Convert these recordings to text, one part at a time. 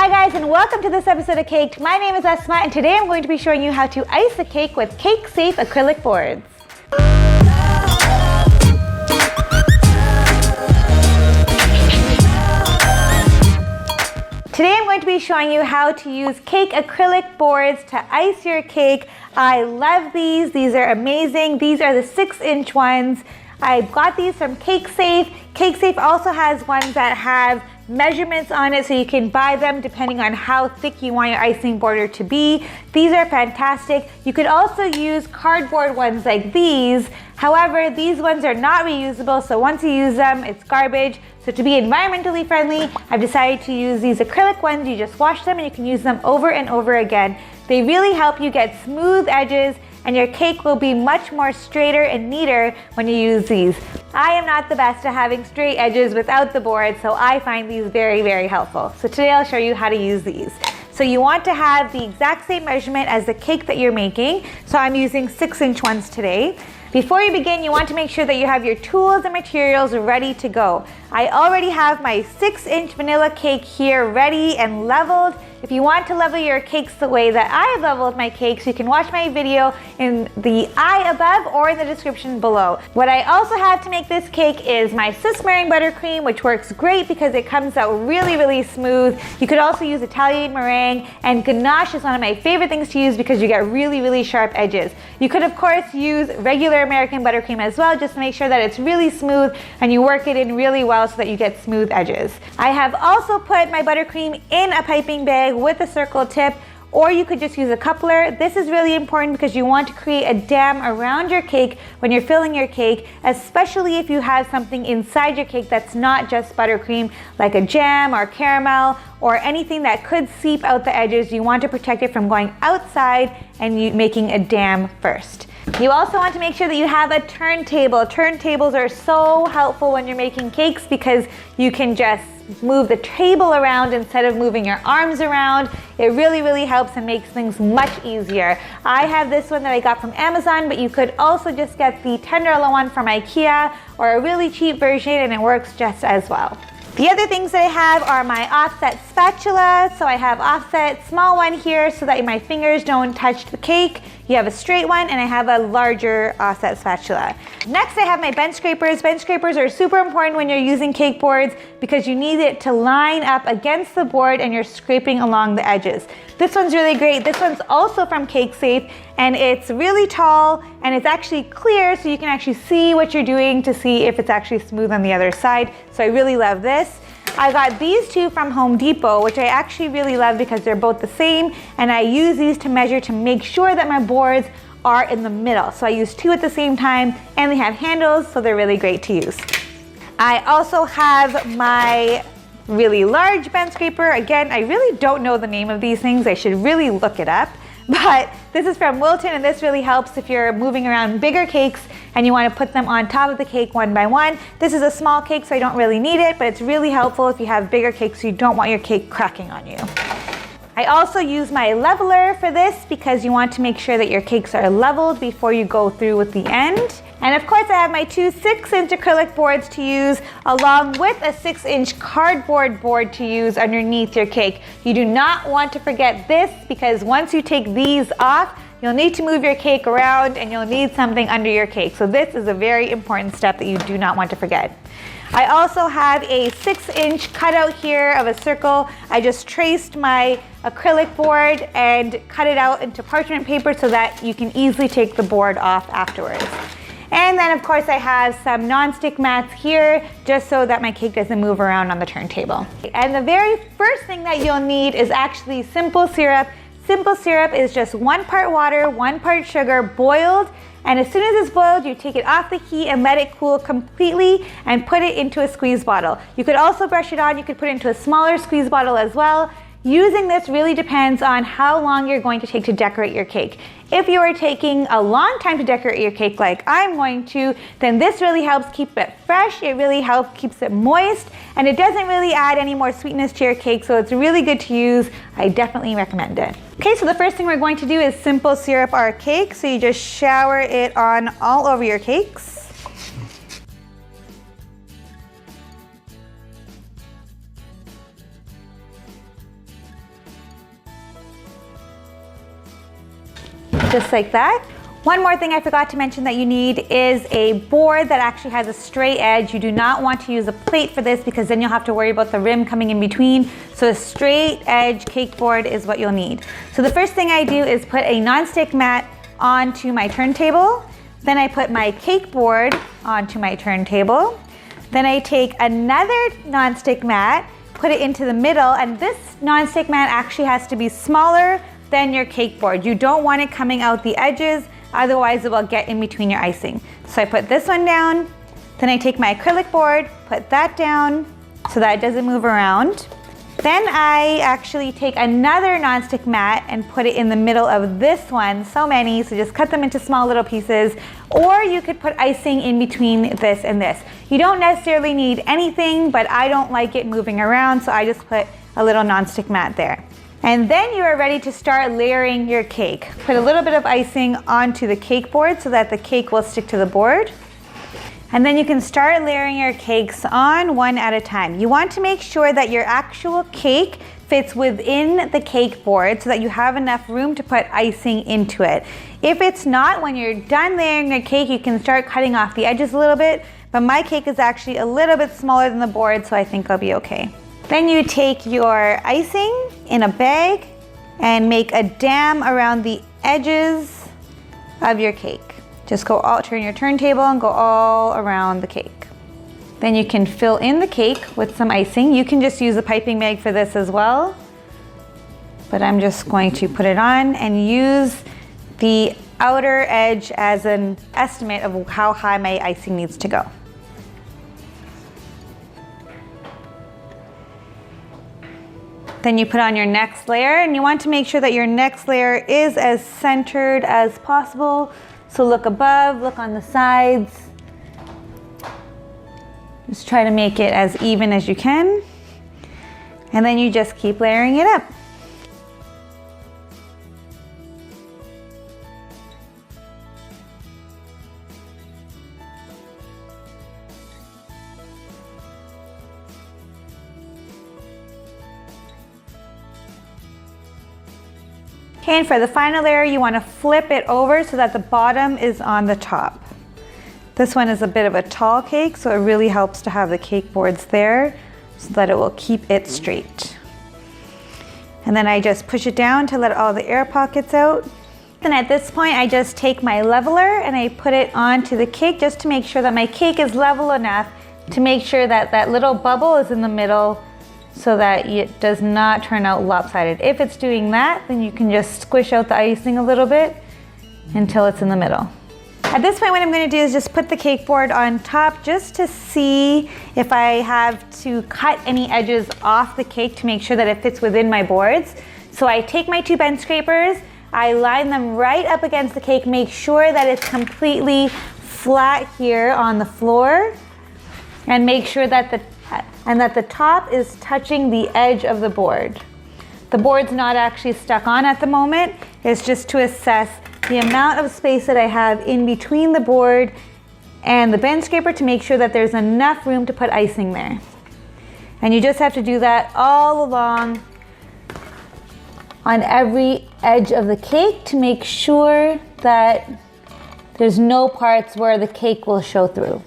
Hi guys, and welcome to this episode of Qaked. My name is Asma, and today I'm going to be showing you how to ice a cake with cake-safe acrylic boards. Today I'm going to be showing you how to use cake acrylic boards to ice your cake. I love these. These are amazing. These are the 6-inch ones. I got these from CakeSafe. CakeSafe also has ones that have measurements on it, so you can buy them depending on how thick you want your icing border to be. These are fantastic. You could also use cardboard ones like these. However, these ones are not reusable, so once you use them, it's garbage. So to be environmentally friendly, I've decided to use these acrylic ones. You just wash them and you can use them over and over again. They really help you get smooth edges, and your cake will be much more straighter and neater when you use these. I am not the best at having straight edges without the board, so I find these very, very helpful. So today I'll show you how to use these. So you want to have the exact same measurement as the cake that you're making. So I'm using 6-inch ones today. Before you begin, you want to make sure that you have your tools and materials ready to go. I already have my 6-inch vanilla cake here ready and leveled. If you want to level your cakes the way that I have leveled my cakes, you can watch my video in the eye above or in the description below. What I also have to make this cake is my Swiss meringue buttercream, which works great because it comes out really, really smooth. You could also use Italian meringue, and ganache is one of my favorite things to use because you get really, really sharp edges. You could of course use regular American buttercream as well, just to make sure that it's really smooth and you work it in really well so that you get smooth edges. I have also put my buttercream in a piping bag with a circle tip, or you could just use a coupler. This is really important because you want to create a dam around your cake when you're filling your cake, especially if you have something inside your cake that's not just buttercream, like a jam or caramel or anything that could seep out the edges. You want to protect it from going outside and making a dam first. You also want to make sure that you have a turntable. Turntables are so helpful when you're making cakes because you can just move the table around instead of moving your arms around. It really, really helps and makes things much easier. I have this one that I got from Amazon, but you could also just get the $10 one from IKEA or a really cheap version, and it works just as well. The other things that I have are my offset spatula. So I have offset small one here so that my fingers don't touch the cake. You have a straight one, and I have a larger offset spatula. Next, I have my bench scrapers. Bench scrapers are super important when you're using cake boards because you need it to line up against the board and you're scraping along the edges. This one's really great. This one's also from CakeSafe, and it's really tall and it's actually clear, so you can actually see what you're doing to see if it's actually smooth on the other side. So I really love this. I got these two from Home Depot, which I actually really love because they're both the same, and I use these to measure to make sure that my boards are in the middle. So I use two at the same time, and they have handles, so they're really great to use. I also have my really large bench scraper. Again, I really don't know the name of these things. I should really look it up. But this is from Wilton, and this really helps if you're moving around bigger cakes and you want to put them on top of the cake one by one. This is a small cake, so I don't really need it, but it's really helpful if you have bigger cakes so you don't want your cake cracking on you. I also use my leveler for this because you want to make sure that your cakes are leveled before you go through with the end. And of course I have my two 6-inch acrylic boards to use, along with a 6-inch cardboard board to use underneath your cake. You do not want to forget this because once you take these off, you'll need to move your cake around and you'll need something under your cake. So this is a very important step that you do not want to forget. I also have a 6-inch cutout here of a circle. I just traced my acrylic board and cut it out into parchment paper so that you can easily take the board off afterwards. And then of course I have some non-stick mats here just so that my cake doesn't move around on the turntable. And the very first thing that you'll need is actually simple syrup. Simple syrup is just 1 part water, 1 part sugar, boiled. And as soon as it's boiled, you take it off the heat and let it cool completely and put it into a squeeze bottle. You could also brush it on. You could put it into a smaller squeeze bottle as well. Using this really depends on how long you're going to take to decorate your cake. If you are taking a long time to decorate your cake like I'm going to, then this really helps keep it fresh. It really helps keeps it moist, and it doesn't really add any more sweetness to your cake, so it's really good to use. I definitely recommend it. Okay, so the first thing we're going to do is simple syrup our cake. So you just shower it on all over your cakes. just like that. One more thing I forgot to mention that you need is a board that actually has a straight edge. You do not want to use a plate for this because then you'll have to worry about the rim coming in between. So a straight edge cake board is what you'll need. So the first thing I do is put a nonstick mat onto my turntable. Then I put my cake board onto my turntable. Then I take another nonstick mat, put it into the middle, and this nonstick mat actually has to be smaller than your cake board. You don't want it coming out the edges, otherwise it will get in between your icing. So I put this one down, then I take my acrylic board, put that down so that it doesn't move around. Then I actually take another nonstick mat and put it in the middle of this one, so many, so just cut them into small little pieces, or you could put icing in between this and this. You don't necessarily need anything, but I don't like it moving around, so I just put a little nonstick mat there. And then you are ready to start layering your cake. Put a little bit of icing onto the cake board so that the cake will stick to the board. And then you can start layering your cakes on one at a time. You want to make sure that your actual cake fits within the cake board so that you have enough room to put icing into it. If it's not, when you're done layering your cake, you can start cutting off the edges a little bit, but my cake is actually a little bit smaller than the board, so I think I'll be okay. Then you take your icing in a bag and make a dam around the edges of your cake. Just go all, turn your turntable and go all around the cake. Then you can fill in the cake with some icing. You can just use a piping bag for this as well, but I'm just going to put it on and use the outer edge as an estimate of how high my icing needs to go. Then you put on your next layer, and you want to make sure that your next layer is as centered as possible. So look above, look on the sides. Just try to make it as even as you can. And then you just keep layering it up. Okay, and for the final layer, you want to flip it over so that the bottom is on the top. This one is a bit of a tall cake, so it really helps to have the cake boards there so that it will keep it straight. And then I just push it down to let all the air pockets out. Then at this point, I just take my leveler and I put it onto the cake just to make sure that my cake is level enough to make sure that that little bubble is in the middle so that it does not turn out lopsided. If it's doing that, then you can just squish out the icing a little bit until it's in the middle. At this point, what I'm going to do is just put the cake board on top just to see if I have to cut any edges off the cake to make sure that it fits within my boards. So I take my two bench scrapers, I line them right up against the cake, make sure that it's completely flat here on the floor, and make sure that the top is touching the edge of the board. The board's not actually stuck on at the moment. It's just to assess the amount of space that I have in between the board and the bench scraper to make sure that there's enough room to put icing there. And you just have to do that all along on every edge of the cake to make sure that there's no parts where the cake will show through.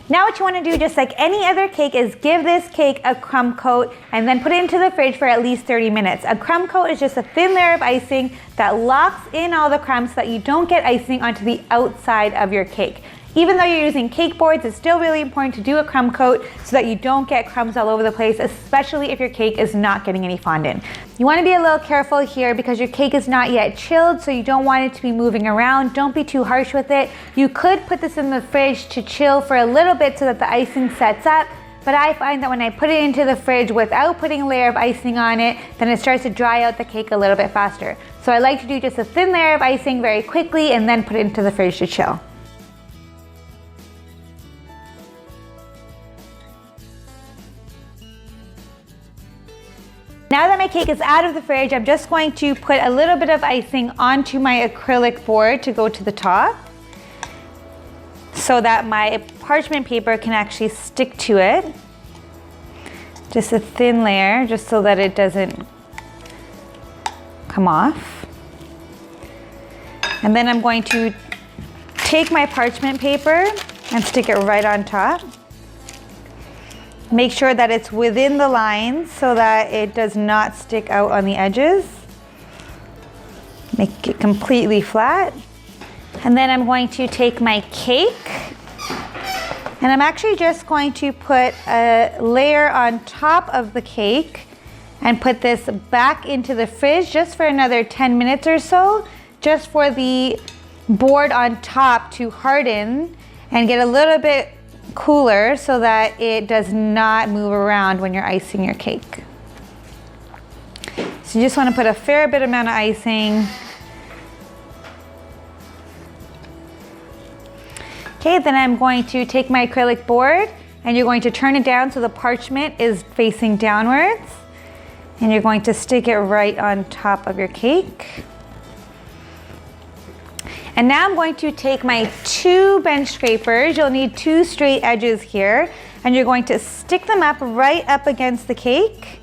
Now what you want to do, just like any other cake, is give this cake a crumb coat and then put it into the fridge for at least 30 minutes. A crumb coat is just a thin layer of icing that locks in all the crumbs so that you don't get icing onto the outside of your cake. Even though you're using cake boards, it's still really important to do a crumb coat so that you don't get crumbs all over the place, especially if your cake is not getting any fondant. You want to be a little careful here because your cake is not yet chilled, so you don't want it to be moving around. Don't be too harsh with it. You could put this in the fridge to chill for a little bit so that the icing sets up, but I find that when I put it into the fridge without putting a layer of icing on it, then it starts to dry out the cake a little bit faster. So I like to do just a thin layer of icing very quickly and then put it into the fridge to chill. Now that my cake is out of the fridge, I'm just going to put a little bit of icing onto my acrylic board to go to the top so that my parchment paper can actually stick to it. Just a thin layer, just so that it doesn't come off. And then I'm going to take my parchment paper and stick it right on top. Make sure that it's within the lines so that it does not stick out on the edges. Make it completely flat. And then I'm going to take my cake, and I'm actually just going to put a layer on top of the cake and put this back into the fridge just for another 10 minutes or so, just for the board on top to harden and get a little bit cooler so that it does not move around when you're icing your cake. So you just want to put a fair bit amount of icing. Okay, then I'm going to take my acrylic board and you're going to turn it down so the parchment is facing downwards, and you're going to stick it right on top of your cake. And now I'm going to take my 2 bench scrapers. You'll need 2 straight edges here, and you're going to stick them up right up against the cake.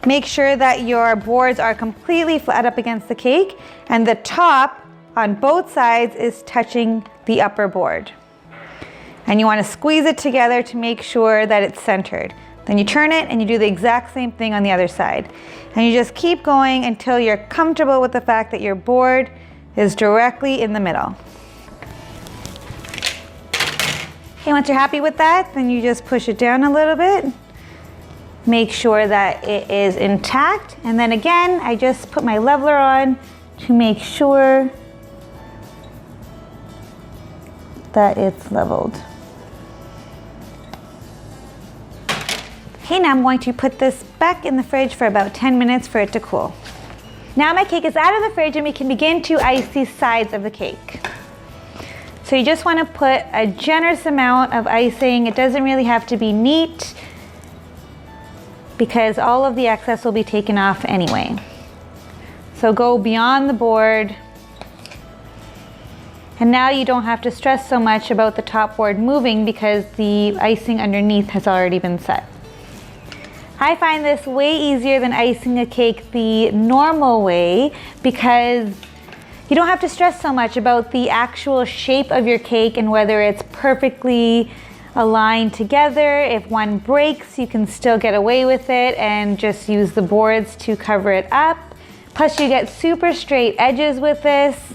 Make sure that your boards are completely flat up against the cake, and the top on both sides is touching the upper board. And you want to squeeze it together to make sure that it's centered. Then you turn it and you do the exact same thing on the other side. And you just keep going until you're comfortable with the fact that your board is directly in the middle. Okay, once you're happy with that, then you just push it down a little bit. Make sure that it is intact. And then again, I just put my leveler on to make sure that it's leveled. Okay, now I'm going to put this back in the fridge for about 10 minutes for it to cool. Now my cake is out of the fridge and we can begin to ice the sides of the cake. So you just want to put a generous amount of icing. It doesn't really have to be neat because all of the excess will be taken off anyway. So go beyond the board. And now you don't have to stress so much about the top board moving because the icing underneath has already been set. I find this way easier than icing a cake the normal way because you don't have to stress so much about the actual shape of your cake and whether it's perfectly aligned together. If one breaks, you can still get away with it and just use the boards to cover it up. Plus you get super straight edges with this,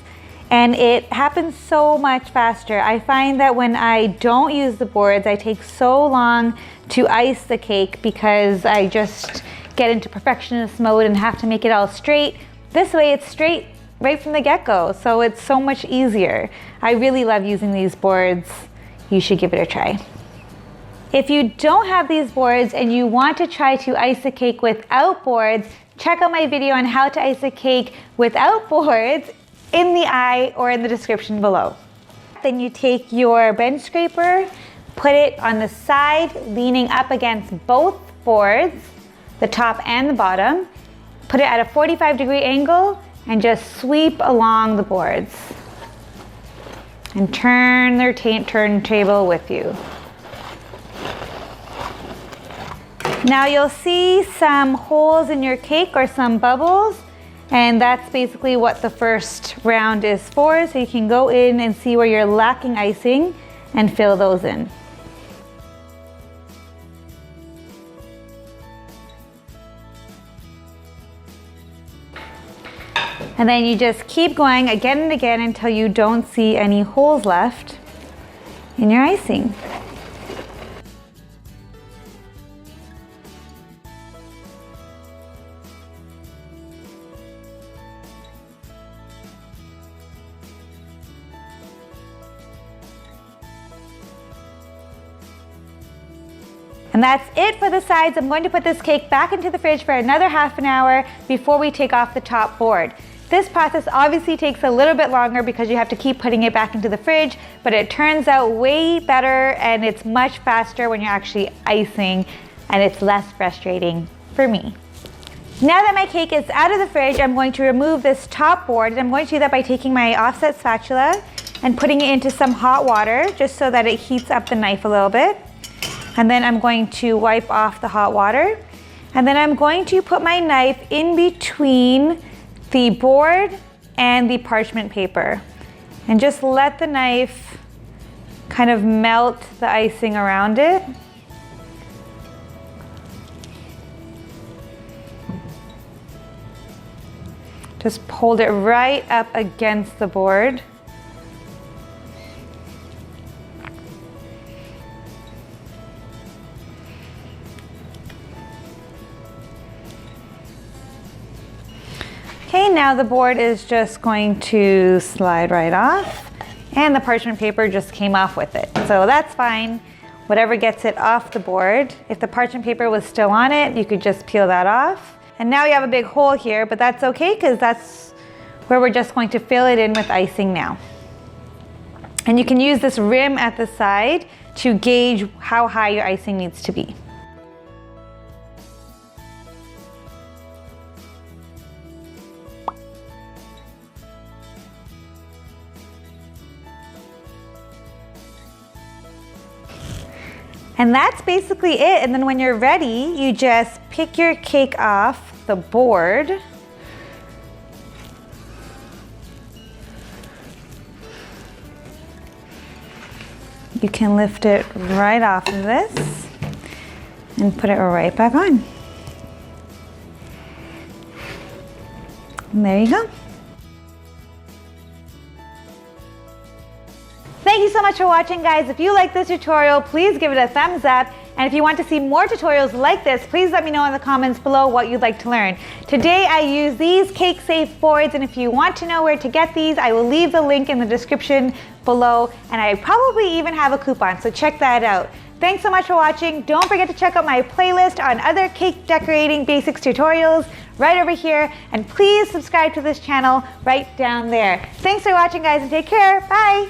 and it happens so much faster. I find that when I don't use the boards, I take so long to ice the cake because I just get into perfectionist mode and have to make it all straight. This way it's straight right from the get-go, so it's so much easier. I really love using these boards. You should give it a try. If you don't have these boards and you want to try to ice a cake without boards, check out my video on how to ice a cake without boards in the eye or in the description below. Then you take your bench scraper, put it on the side, leaning up against both boards, the top and the bottom. Put it at a 45-degree angle and just sweep along the boards. And turn their turntable with you. Now you'll see some holes in your cake or some bubbles, and that's basically what the first round is for, so you can go in and see where you're lacking icing and fill those in. And then you just keep going again and again until you don't see any holes left in your icing. And that's it for the sides. I'm going to put this cake back into the fridge for another half an hour before we take off the top board. This process obviously takes a little bit longer because you have to keep putting it back into the fridge, but it turns out way better and it's much faster when you're actually icing, and it's less frustrating for me. Now that my cake is out of the fridge, I'm going to remove this top board, and I'm going to do that by taking my offset spatula and putting it into some hot water just so that it heats up the knife a little bit. And then I'm going to wipe off the hot water. And then I'm going to put my knife in between the board and the parchment paper. And just let the knife kind of melt the icing around it. Just hold it right up against the board. Okay, now the board is just going to slide right off, and the parchment paper just came off with it. So that's fine, whatever gets it off the board. If the parchment paper was still on it, you could just peel that off. And now you have a big hole here, but that's okay because that's where we're just going to fill it in with icing now. And you can use this rim at the side to gauge how high your icing needs to be. And that's basically it. And then when you're ready, you just pick your cake off the board. You can lift it right off of this and put it right back on. And there you go. Thank you so much for watching, guys. If you like this tutorial, please give it a thumbs up. And if you want to see more tutorials like this, please let me know in the comments below what you'd like to learn. Today I use these cake safe boards, and if you want to know where to get these, I will leave the link in the description below, and I probably even have a coupon, so check that out. Thanks so much for watching. Don't forget to check out my playlist on other cake decorating basics tutorials right over here, and please subscribe to this channel right down there. Thanks for watching, guys, and take care. Bye.